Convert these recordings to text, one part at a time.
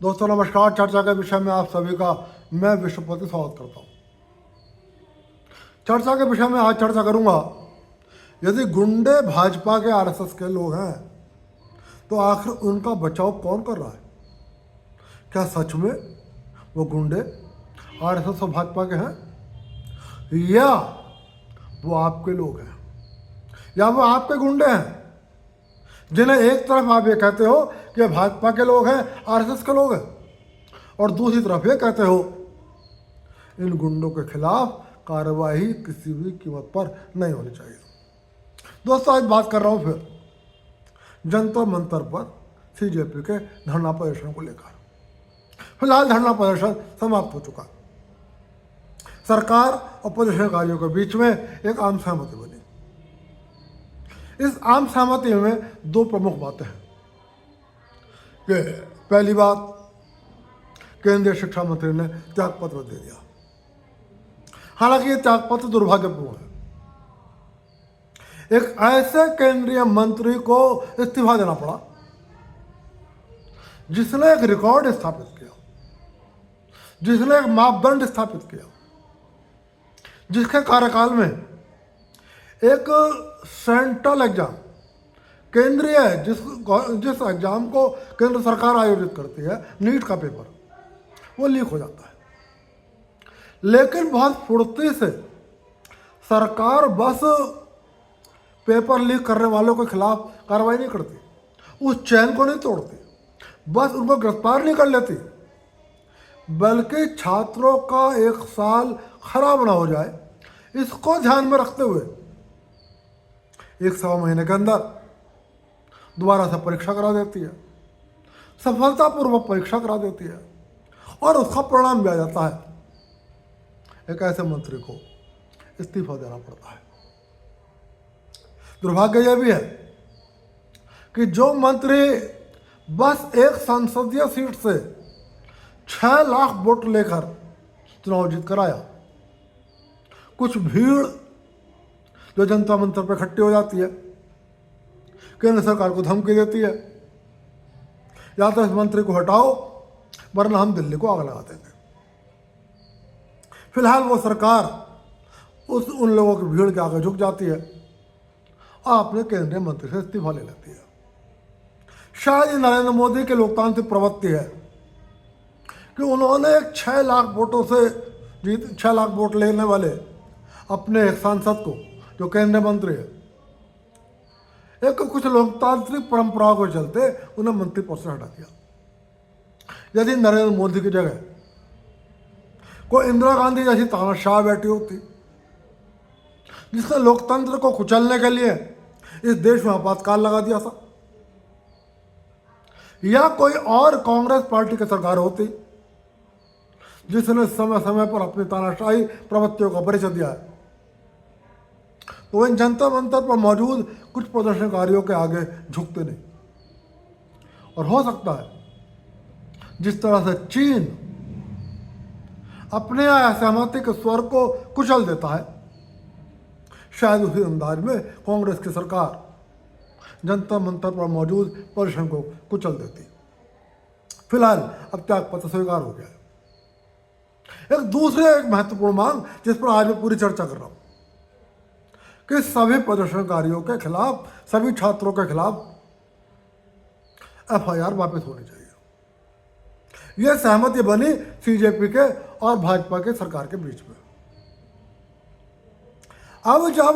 दोस्तों नमस्कार। चर्चा के विषय में आप सभी का मैं विश्वपति स्वागत करता हूँ। चर्चा के विषय में आज चर्चा करूंगा, यदि गुंडे भाजपा के आरएसएस के लोग हैं तो आखिर उनका बचाव कौन कर रहा है? क्या सच में वो गुंडे आरएसएस और भाजपा के हैं, या वो आपके लोग हैं, या वो आपके गुंडे हैं जिन्हें एक तरफ आप ये कहते हो कि भाजपा के लोग हैं, आरएसएस के लोग हैं, और दूसरी तरफ ये कहते हो इन गुंडों के खिलाफ कार्रवाई किसी भी कीमत पर नहीं होनी चाहिए। दोस्तों आज बात कर रहा हूं फिर जंतर मंतर पर सीजेपी के धरना प्रदर्शन को लेकर। फिलहाल धरना प्रदर्शन समाप्त हो चुका। सरकार और प्रदर्शनकारियों के बीच में एक आम सहमति बनी। इस आम सहमति में दो प्रमुख बातें हैं कि पहली बात, केंद्रीय शिक्षा मंत्री ने त्यागपत्र दे दिया। हालांकि ये त्यागपत्र दुर्भाग्यपूर्ण है। एक ऐसे केंद्रीय मंत्री को इस्तीफा देना पड़ा जिसने एक रिकॉर्ड स्थापित किया, जिसने एक मापदंड स्थापित किया, जिसके कार्यकाल में एक सेंट्रल एग्जाम, केंद्रीय है, जिस एग्जाम को केंद्र सरकार आयोजित करती है, नीट का पेपर, वो लीक हो जाता है। लेकिन बहुत फुर्ती से सरकार बस पेपर लीक करने वालों के खिलाफ कार्रवाई नहीं करती, उस चैन को नहीं तोड़ती, बस उनको गिरफ्तार नहीं कर लेती, बल्कि छात्रों का एक साल खराब ना हो जाए इसको ध्यान में रखते हुए एक सवा महीने के अंदर दोबारा से परीक्षा करा देती है, सफलतापूर्वक परीक्षा करा देती है, और उसका परिणाम भी आ जाता है। एक ऐसे मंत्री को इस्तीफा देना पड़ता है। दुर्भाग्य यह भी है कि जो मंत्री बस एक संसदीय सीट से 6 लाख वोट लेकर चुनाव जीत कर आया, कुछ भीड़ जो जनता मंत्र पर इकट्ठी हो जाती है, केंद्र सरकार को धमकी देती है, या तो इस मंत्री को हटाओ वरना हम दिल्ली को आग लगा देंगे। फिलहाल वो सरकार उन लोगों की भीड़ के आगे झुक जाती है और अपने केंद्रीय मंत्री से इस्तीफा ले लेती है। शायद ये नरेंद्र मोदी के लोकतांत्रिक प्रवृत्ति है कि उन्होंने 6 लाख वोटों से 6 लाख वोट लेने वाले अपने एक सांसद को, जो केंद्रीय मंत्री है, एक कुछ लोकतांत्रिक परंपराओं के चलते उन्हें मंत्री पद से हटा दिया। यदि नरेंद्र मोदी की जगह कोई इंदिरा गांधी जैसी तानाशाह बैठी होती, जिसने लोकतंत्र को कुचलने के लिए इस देश में आपातकाल लगा दिया था, या कोई और कांग्रेस पार्टी की सरकार होती जिसने समय समय पर अपनी तानाशाही प्रवृत्तियों का परिचय दिया है, तो इन जंतर मंतर पर मौजूद कुछ प्रदर्शनकारियों के आगे झुकते नहीं। और हो सकता है जिस तरह से चीन अपने असहमति के स्वर को कुचल देता है, शायद उसी अंदाज में कांग्रेस की सरकार जंतर मंतर पर मौजूद प्रदर्शन को कुचल देती। फिलहाल अब त्यागपत्र स्वीकार हो गया है। एक महत्वपूर्ण मांग जिस पर आज मैं पूरी चर्चा कर रहा हूं कि सभी प्रदर्शनकारियों के खिलाफ, सभी छात्रों के खिलाफ एफआईआर वापस होनी चाहिए। यह सहमति बनी सीजेपी के और भाजपा के सरकार के बीच में। अब जब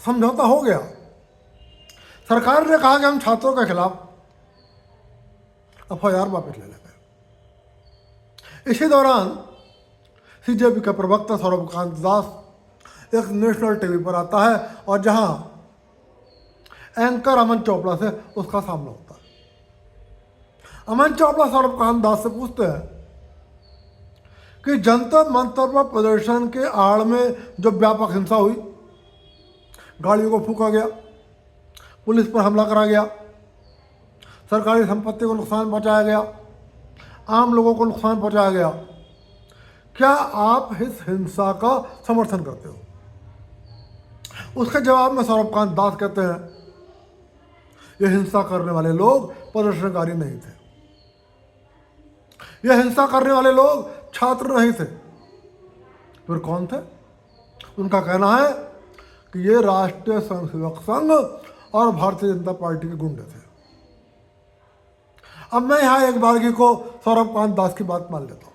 समझौता हो गया, सरकार ने कहा कि हम छात्रों के खिलाफ एफआईआर वापस ले लेंगे। इसी दौरान सीजेपी का प्रवक्ता सौरभकांत दास एक नेशनल टीवी पर आता है और जहां एंकर अमन चोपड़ा से उसका सामना होता है। अमन चोपड़ा सौरभकांत दास से पूछते हैं कि जंतर मंतर पर प्रदर्शन के आड़ में जो व्यापक हिंसा हुई, गाड़ियों को फूंका गया, पुलिस पर हमला करा गया, सरकारी संपत्ति को नुकसान पहुंचाया गया, आम लोगों को नुकसान पहुंचाया गया, क्या आप इस हिंसा का समर्थन करते हो? उसके जवाब में सौरभकांत दास कहते हैं, ये हिंसा करने वाले लोग प्रदर्शनकारी नहीं थे, ये हिंसा करने वाले लोग छात्र नहीं थे, फिर कौन थे? उनका कहना है कि ये राष्ट्रीय स्वयंसेवक संघ और भारतीय जनता पार्टी के गुंडे थे। अब मैं यहाँ एक बारगी को सौरभ कांत दास की बात मान लेता हूँ,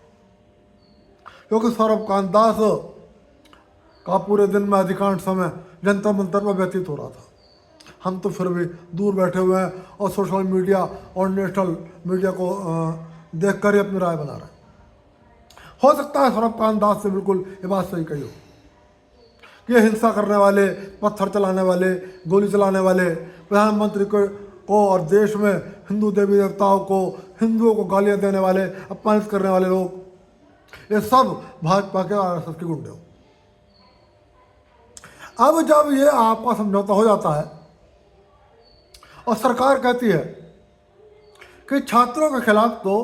क्योंकि सौरभ कांत दास का पूरे दिन में अधिकांश समय जंतर मंतर में व्यतीत हो रहा था। हम तो फिर भी दूर बैठे हुए हैं और सोशल मीडिया और नेशनल मीडिया को देखकर ही अपनी राय बना रहे हैं। हो सकता है सौरभ कांत दास से बिल्कुल ये बात सही कही हो कि हिंसा करने वाले, पत्थर चलाने वाले, गोली चलाने वाले, प्रधानमंत्री को और देश में हिंदू देवी देवताओं को, हिंदुओं को गालियां देने वाले, अपमानित करने वाले लोग, ये सब भाजपा के आरएसएस के गुंडे हो। अब जब ये आपका समझौता हो जाता है और सरकार कहती है कि छात्रों के खिलाफ तो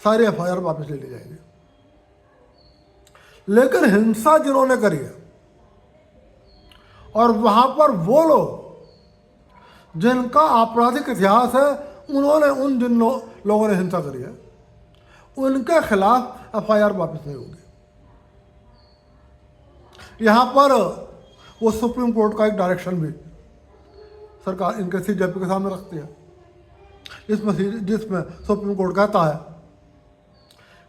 सारी एफआईआर वापस ले ली जाएगी, लेकिन हिंसा जिन्होंने करी है और वहां पर वो लोग जिनका आपराधिक इतिहास है, उन्होंने उन जिन लोगों ने हिंसा करी है, उनके खिलाफ एफआईआर वापस नहीं होगी। यहाँ पर वो सुप्रीम कोर्ट का एक डायरेक्शन भी सरकार इनके सीजेपी के सामने रखती है, जिसमें सुप्रीम कोर्ट कहता है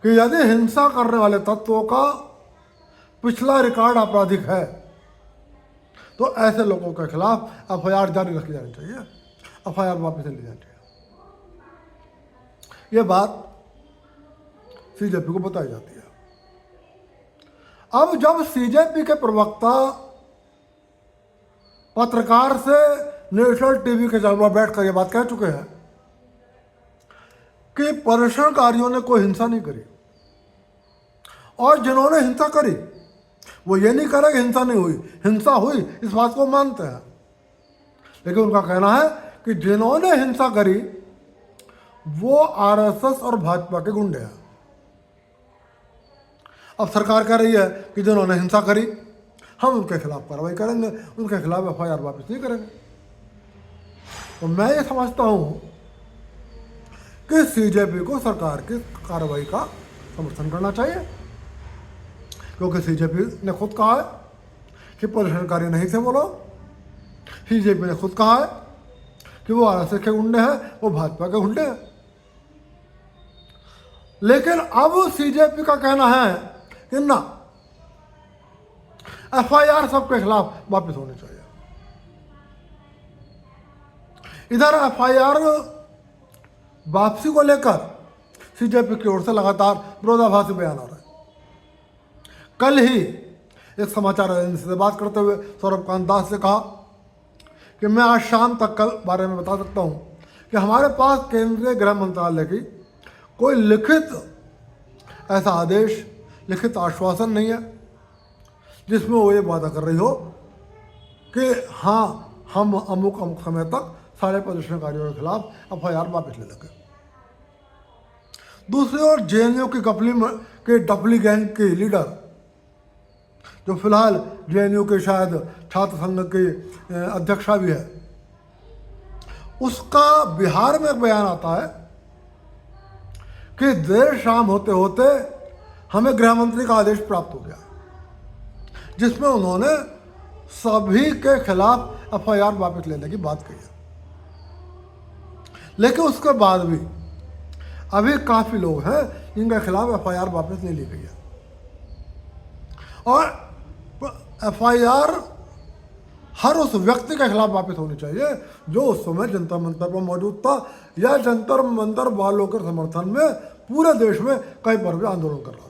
कि यदि हिंसा करने वाले तत्वों का पिछला रिकॉर्ड आपराधिक है तो ऐसे लोगों के खिलाफ एफआईआर जारी रखी जानी चाहिए, एफआईआर वापस ली जानी चाहिए। ये बात सीजेपी को बताई जाती है। अब जब सीजेपी के प्रवक्ता पत्रकार से नेशनल टीवी के चैनल बैठकर ये बात कह चुके हैं कि प्रदर्शनकारियों ने कोई हिंसा नहीं करी और जिन्होंने हिंसा करी वो ये नहीं कह रहे कि हिंसा नहीं हुई, हिंसा हुई, इस बात को मानते हैं, लेकिन उनका कहना है कि जिन्होंने हिंसा करी वो आरएसएस और भाजपा के गुंडे हैं। अब सरकार कह रही है कि जिन्होंने हिंसा करी हम उनके खिलाफ कार्रवाई करेंगे, उनके खिलाफ एफआईआर वापस नहीं करेंगे। तो मैं ये समझता हूँ कि सीजेपी को सरकार की कार्रवाई का समर्थन करना चाहिए, क्योंकि सीजेपी ने खुद कहा है कि प्रदर्शनकारी नहीं थे वो लोग। सीजेपी ने खुद कहा है कि वो आरएसएस के गुंडे हैं, वो भाजपा के गुंडे हैं। लेकिन अब सीजेपी का कहना है कि ना, एफआईआर सबके खिलाफ वापस होनी चाहिए। इधर एफआईआर वापसी को लेकर सीजेपी की ओर से लगातार विरोधाभासी बयान आ रहे हैं। कल ही एक समाचार एजेंसी से बात करते हुए सौरभ कांत दास ने कहा कि मैं आज शाम तक कल बारे में बता सकता हूं कि हमारे पास केंद्रीय गृह मंत्रालय की कोई लिखित ऐसा आदेश, लिखित आश्वासन नहीं है जिसमें वो ये वादा कर रही हो कि हाँ, हम अमुक अमुक समय तक सारे प्रदर्शनकारियों के खिलाफ एफआईआर वापस ले लेंगे। दूसरी ओर जेएनयू की डपली गैंग की लीडर, जो फिलहाल जेएनयू के शायद छात्र संघ की अध्यक्षा भी है, उसका बिहार में एक बयान आता है कि देर शाम होते होते हमें गृह मंत्री का आदेश प्राप्त हो गया, जिसमें उन्होंने सभी के खिलाफ एफआईआर वापस लेने की बात कही है। लेकिन उसके बाद भी अभी काफ़ी लोग हैं जिनके खिलाफ एफआईआर वापस नहीं ली गई है, और एफआईआर हर उस व्यक्ति के खिलाफ वापस होनी चाहिए जो उस समय जंतर मंतर पर मौजूद था या जंतर मंतर वालों के समर्थन में पूरे देश में कहीं पर भी आंदोलन कर रहा था।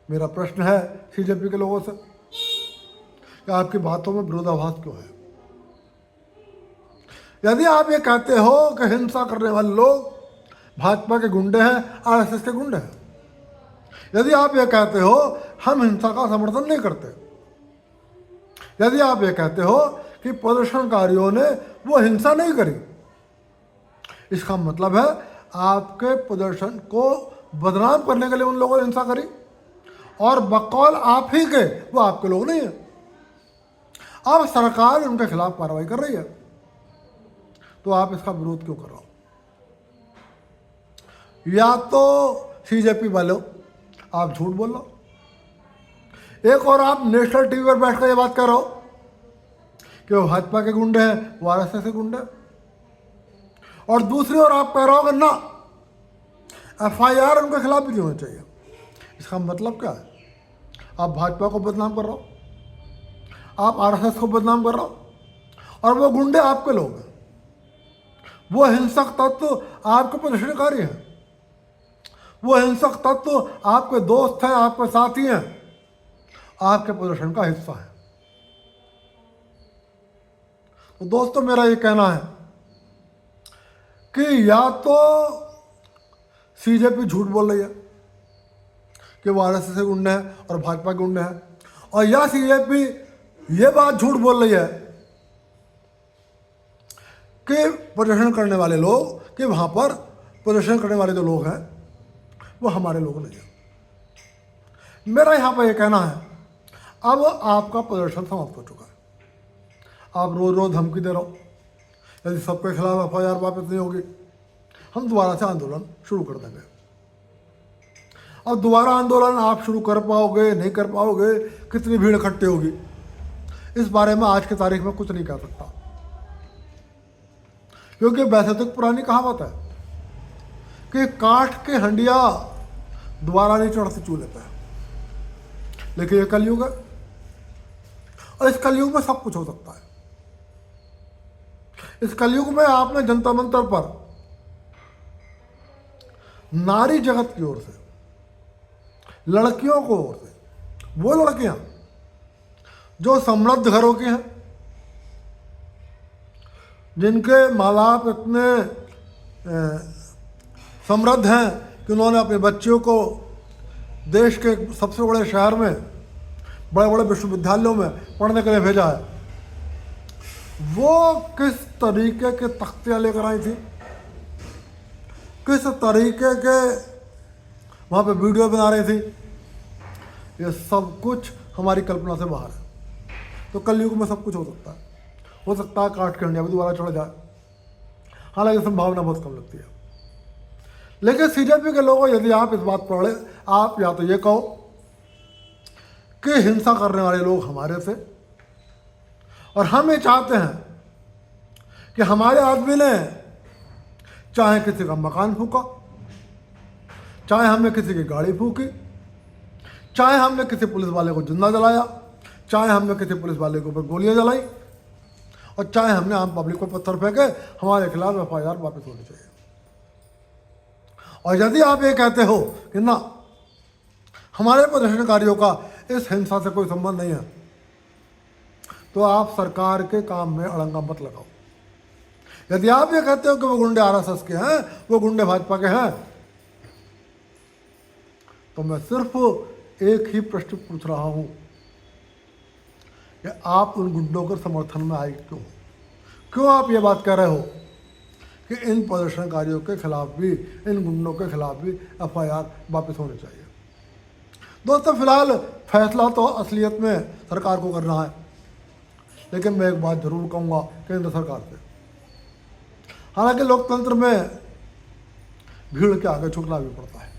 मेरा प्रश्न है सीजेपी के लोगों से कि आपकी बातों में विरोधाभास क्यों है? यदि आप ये कहते हो कि हिंसा करने वाले लोग भाजपा के गुंडे हैं, आरएसएस के गुंडे हैं, यदि आप ये कहते हो हम हिंसा का समर्थन नहीं करते, यदि आप ये कहते हो कि प्रदर्शनकारियों ने वो हिंसा नहीं करी, इसका मतलब है आपके प्रदर्शन को बदनाम करने के लिए उन लोगों ने हिंसा करी और बकौल आप ही के वो आपके लोग नहीं हैं। अब सरकार उनके खिलाफ कार्रवाई कर रही है, तो आप इसका विरोध क्यों कर रहे हो? या तो सीजेपी वाले हो, आप झूठ बोल रहे हो, एक और आप नेशनल टीवी पर बैठकर ये बात कर रहे हो कि वो भाजपा के गुंडे हैं, वो आरएसएस के गुंडे हैं, और दूसरी ओर आप कह रहे हो कि ना एफआईआर उनके खिलाफ भी नहीं होनी चाहिए। इसका मतलब क्या है? आप भाजपा को बदनाम कर रहे हो, आप आरएसएस को बदनाम कर रहे हो, और वो गुंडे आपके लोग हैं, वो हिंसक तत्व आपके प्रदर्शनकारी हैं, वो हिंसक तत्व आपके दोस्त हैं, आपके साथी हैं, आपके प्रदर्शन का हिस्सा है। तो दोस्तों, मेरा ये कहना है कि या तो सीजेपी झूठ बोल रही है कि वो आरएसएस के गुंडे हैं और भाजपा के गुंडे हैं, और या सीजेपी ये बात झूठ बोल रही है कि प्रदर्शन करने वाले लोग, कि वहां पर प्रदर्शन करने वाले जो लोग हैं वो हमारे लोग नहीं हैं। मेरा यहाँ पर यह कहना है, अब आपका प्रदर्शन समाप्त हो चुका है। आप रोज रोज धमकी दे रहे हो, यदि सबके खिलाफ एफआईआर वापस नहीं होगी हम दोबारा से आंदोलन शुरू कर देंगे। अब दोबारा आंदोलन आप शुरू कर पाओगे नहीं कर पाओगे, कितनी भीड़ इकट्ठी होगी, इस बारे में आज की तारीख में कुछ नहीं कह सकता, क्योंकि वैसे तो एक पुरानी कहावत है कि काठ के हंडिया दोबारा नहीं चढ़ती चूल्हे पे, लेकिन ये कलयुग है और इस कलयुग में सब कुछ हो सकता है। इस कलयुग में आपने जनता मंतर पर नारी जगत की ओर से, लड़कियों को ओर से, वो लड़कियां जो समृद्ध घरों की हैं, जिनके माँ बाप इतने समृद्ध हैं कि उन्होंने अपने बच्चों को देश के सबसे बड़े शहर में, बड़े बड़े विश्वविद्यालयों में पढ़ने के लिए भेजा है, वो किस तरीके के तख्तियाँ लेकर आई थी, किस तरीके के वहाँ पे वीडियो बना रही थी, ये सब कुछ हमारी कल्पना से बाहर है। तो कलयुग में सब कुछ हो सकता है काट के हंडिया भी दोबारा चढ़ जाए, हालांकि संभावना बहुत कम लगती है। लेकिन सीजेपी के लोगों, यदि आप इस बात पर अड़े, आप या तो ये कहो कि हिंसा करने वाले लोग हमारे थे और हम ये चाहते हैं कि हमारे आदमी ने चाहे किसी का मकान फूका, चाहे हमने किसी की गाड़ी फूकी, चाहे हमने किसी पुलिस वाले को जिंदा जलाया, चाहे हमने किसी पुलिस वाले के ऊपर गोलियां जलाई, और चाहे हमने आम पब्लिक को पत्थर फेंके, हमारे खिलाफ एफआईआर वापस होनी चाहिए। और यदि आप ये कहते हो कि ना हमारे प्रदर्शनकारियों का इस हिंसा से कोई संबंध नहीं है, तो आप सरकार के काम में अड़ंगा मत लगाओ। यदि आप ये कहते हो कि वो गुंडे आरएसएस के हैं, वो गुंडे भाजपा के हैं, तो मैं सिर्फ एक ही प्रश्न पूछ रहा हूं कि आप उन गुंडों के समर्थन में आए क्यों आप ये बात कह रहे हो कि इन प्रदर्शनकारियों के खिलाफ भी, इन गुंडों के खिलाफ भी एफआईआर वापस होनी चाहिए। दोस्तों, फिलहाल फैसला तो असलियत में सरकार को करना है, लेकिन मैं एक बात जरूर कहूँगा केंद्र सरकार से, हालांकि लोकतंत्र में भीड़ के आगे झुकना भी पड़ता है।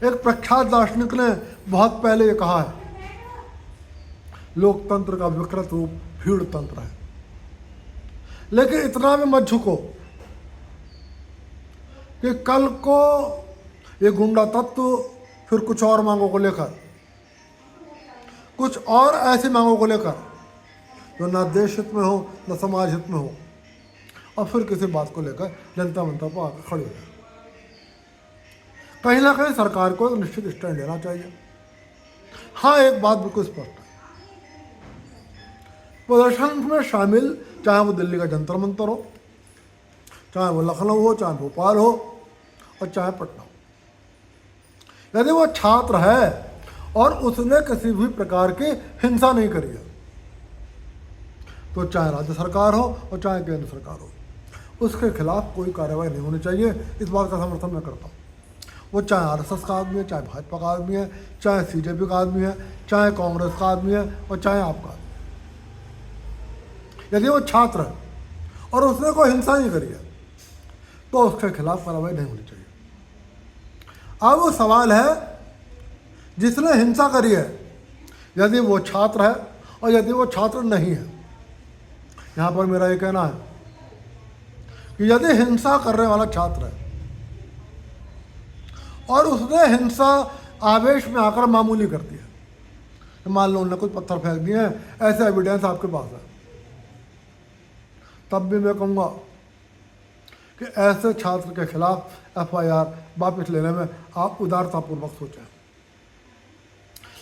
एक प्रख्यात दार्शनिक ने बहुत पहले ये कहा है, लोकतंत्र का विकृत रूप भीड़ तंत्र है। लेकिन इतना भी मत झुको कि कल को ये गुंडा तत्व फिर कुछ और मांगों को लेकर, कुछ और ऐसी मांगों को लेकर जो ना देश हित में हो ना समाज हित में हो, और फिर किसी बात को लेकर जनता मंतर पर आकर खड़ी हो जाए। कहीं ना कहीं सरकार को एक निश्चित स्टैंड लेना चाहिए। हाँ, एक बात बिल्कुल स्पष्ट है, प्रदर्शन में शामिल चाहे वो दिल्ली का जंतर मंतर हो, चाहे वो लखनऊ हो, चाहे भोपाल हो, और चाहे पटना हो, यदि वो छात्र है और उसने किसी भी प्रकार की हिंसा नहीं करी है, तो चाहे राज्य सरकार हो और चाहे केंद्र सरकार हो, उसके खिलाफ कोई कार्रवाई नहीं होनी चाहिए। इस बात का समर्थन मैं करता हूँ। वो चाहे आरएसएस का आदमी है, चाहे भाजपा का आदमी है, चाहे सीजेपी का आदमी है, चाहे कांग्रेस का आदमी है, और चाहे आपका आदमी है। यदि वो छात्र है और उसने कोई हिंसा नहीं करी है तो उसके खिलाफ कार्रवाई नहीं होनी चाहिए। अब वो सवाल है जिसने हिंसा करी है, यदि वो छात्र है और यदि वो छात्र नहीं है। यहाँ पर मेरा ये कहना है कि यदि हिंसा करने वाला छात्र है और उसने हिंसा आवेश में आकर मामूली कर दिया, मान लो उन्होंने कुछ पत्थर फेंक दिए हैं, ऐसे एविडेंस आपके पास है, तब भी मैं कहूँगा कि ऐसे छात्र के खिलाफ एफआईआर वापस लेने में आप उदारतापूर्वक सोचें।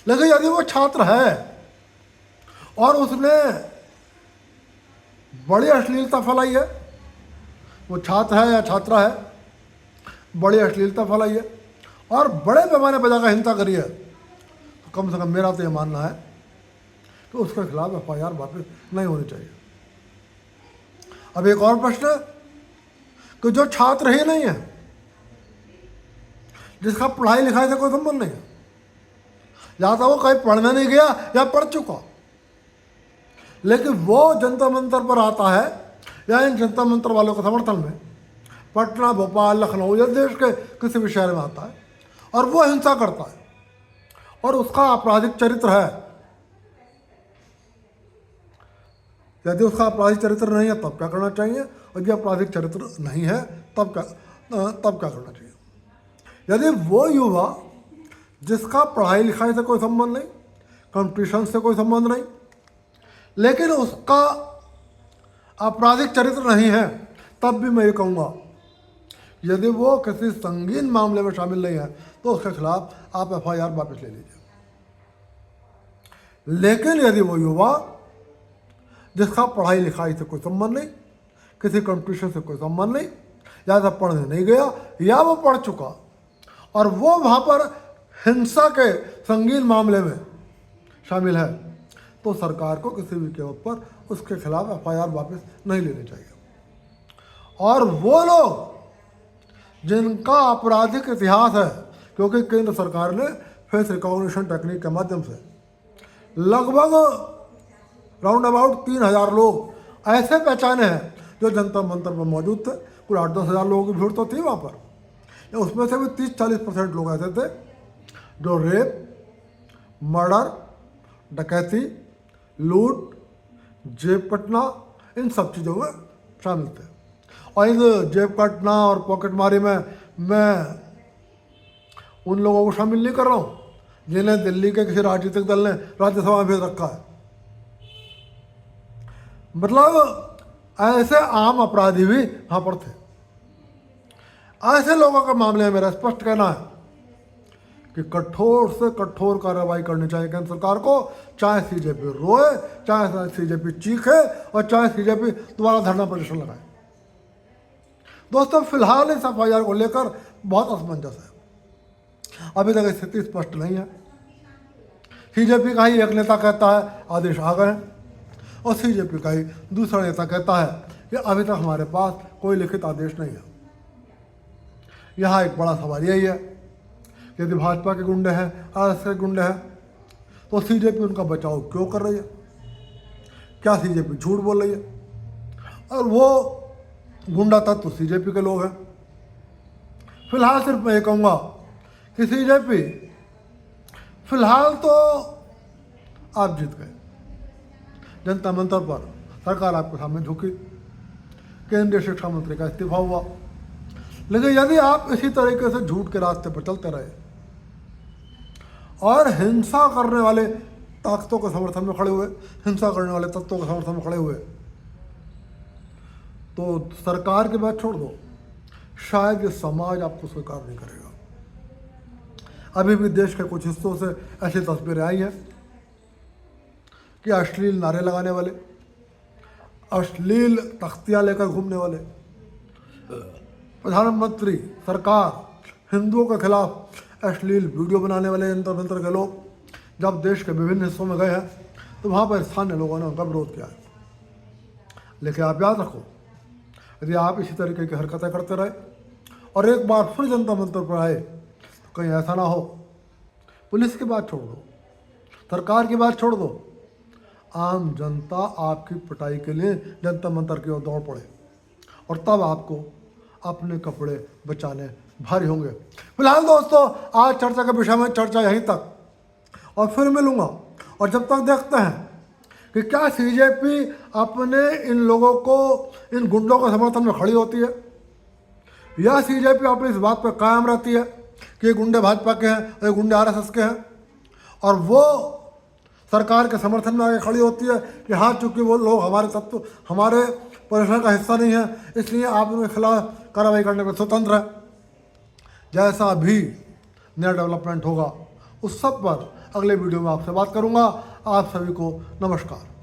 लेकिन यदि वो छात्र है और उसने बड़ी अश्लीलता फैलाई है, वो छात्र है या छात्रा है, बड़ी अश्लीलता फैलाई है और बड़े पैमाने पर जाकर हिंसा करी है, तो कम से कम मेरा तो ये मानना है कि उसके खिलाफ एफआईआर वापस नहीं होनी चाहिए। अब एक और प्रश्न है कि जो छात्र ही नहीं है, जिसका पढ़ाई लिखाई से कोई संबंध नहीं है, या तो वो कहीं पढ़ने नहीं गया या पढ़ चुका, लेकिन वो जंतर मंतर पर आता है या इन जंतर मंतर वालों के समर्थन में पटना, भोपाल, लखनऊ या देश के किसी भी शहर में आता है और वो हिंसा करता है और उसका आपराधिक चरित्र है, यदि उसका आपराधिक चरित्र नहीं है तब क्या करना चाहिए, और यदि आपराधिक चरित्र नहीं है तब क्या करना चाहिए। यदि वो युवा जिसका पढ़ाई लिखाई से कोई संबंध नहीं, कंपटीशन से कोई संबंध नहीं, लेकिन उसका आपराधिक चरित्र नहीं है, तब भी मैं ये कहूँगा यदि वो किसी संगीन मामले में शामिल नहीं है तो उसके खिलाफ आप एफआईआर वापस ले लीजिए। लेकिन यदि वो युवा जिसका पढ़ाई लिखाई से कोई संबंध नहीं, किसी कंपटीशन से कोई संबंध नहीं, या तो पढ़ने नहीं गया या वो पढ़ चुका और वो वहाँ पर हिंसा के संगीन मामले में शामिल है, तो सरकार को किसी भी कीमत पर उसके खिलाफ एफआईआर वापस नहीं लेनी चाहिए। और वो लोग जिनका आपराधिक इतिहास है, क्योंकि केंद्र सरकार ने फेस रिकॉग्निशन टेक्निक के माध्यम से लगभग राउंड अबाउट 3000 लोग ऐसे पहचाने हैं जो जंतर मंतर पर मौजूद थे। कुल 8-10 हज़ार लोगों की भीड़ तो थी वहाँ पर, उसमें से भी 30-40% लोग ऐसे थे जो रेप, मर्डर, डकैती, लूट, जेब कटना, इन सब चीज़ों में शामिल थे। और इन जेब कटना और पॉकेट मारी में मैं उन लोगों को शामिल नहीं कर रहा हूँ जिन्हें दिल्ली के किसी राजनीतिक दल ने राज्यसभा में भेज रखा है। मतलब ऐसे आम अपराधी भी वहाँ पर थे। ऐसे लोगों के मामले में मेरा स्पष्ट कहना है कि कठोर से कठोर कार्रवाई करनी चाहिए केंद्र सरकार को, चाहे सीजेपी रोए, चाहे सीजेपी चीखे और चाहे सीजेपी दोबारा धरना प्रदर्शन लगाए। दोस्तों, फिलहाल इस एफआईआर को लेकर बहुत असमंजस है, अभी तक स्थिति स्पष्ट नहीं है। सीजेपी का ही एक नेता कहता है आदेश आ गए हैं और सीजेपी का ही दूसरा नेता कहता है कि अभी तक हमारे पास कोई लिखित आदेश नहीं है। यहाँ एक बड़ा सवाल यही है, यदि भाजपा के गुंडे हैं, आरएसएस के गुंडे हैं, तो सीजेपी उनका बचाव क्यों कर रही है? क्या सीजेपी झूठ बोल रही है? और वो गुंडा तत्व सीजेपी के लोग हैं। फिलहाल सिर्फ मैं ये कहूँगा कि सीजेपी फिलहाल तो आप जीत गए, जनता मंत्र पर सरकार आपके सामने झुकी, केंद्रीय शिक्षा मंत्री का इस्तीफा हुआ। लेकिन यदि आप इसी तरीके से झूठ के रास्ते पर चलते रहे और हिंसा करने वाले ताकतों के समर्थन में खड़े हुए, हिंसा करने वाले तत्वों के समर्थन में खड़े हुए, तो सरकार की बात छोड़ दो, शायद ये समाज आपको स्वीकार नहीं करेगा। अभी भी देश के कुछ हिस्सों से ऐसी तस्वीरें आई हैं कि अश्लील नारे लगाने वाले, अश्लील तख्तियाँ लेकर घूमने वाले, प्रधानमंत्री, सरकार, हिंदुओं के खिलाफ अश्लील वीडियो बनाने वाले जंतर मंतर के लोग जब देश के विभिन्न हिस्सों में गए हैं तो वहाँ पर स्थानीय लोगों ने उनका विरोध किया है। लेकिन आप याद रखो, यदि आप इसी तरीके की हरकतें करते रहे और एक बार फिर जनता मंत्र पर आए तो कहीं ऐसा ना हो, पुलिस की बात छोड़ दो, सरकार की बात छोड़ दो, आम जनता आपकी पिटाई के लिए जनता मंत्र की ओर दौड़ पड़े। और तब आपको अपने कपड़े बचाने भारी होंगे। फिलहाल दोस्तों आज चर्चा के विषय में चर्चा यहीं तक, और फिर मिलूंगा। और जब तक देखते हैं कि क्या CJP अपने इन लोगों को, इन गुंडों के समर्थन में खड़ी होती है, या CJP अपनी इस बात पर कायम रहती है कि ये गुंडे भाजपा के हैं और ये गुंडे RSS के हैं, और वो सरकार के समर्थन में आगे खड़ी होती है कि हाँ चूंकि वो लोग हमारे तत्व, हमारे परिसर का हिस्सा नहीं है, इसलिए आप उनके खिलाफ कार्रवाई करने में स्वतंत्र है। जैसा भी नया डेवलपमेंट होगा उस सब पर अगले वीडियो में आपसे बात करूंगा। आप सभी को नमस्कार।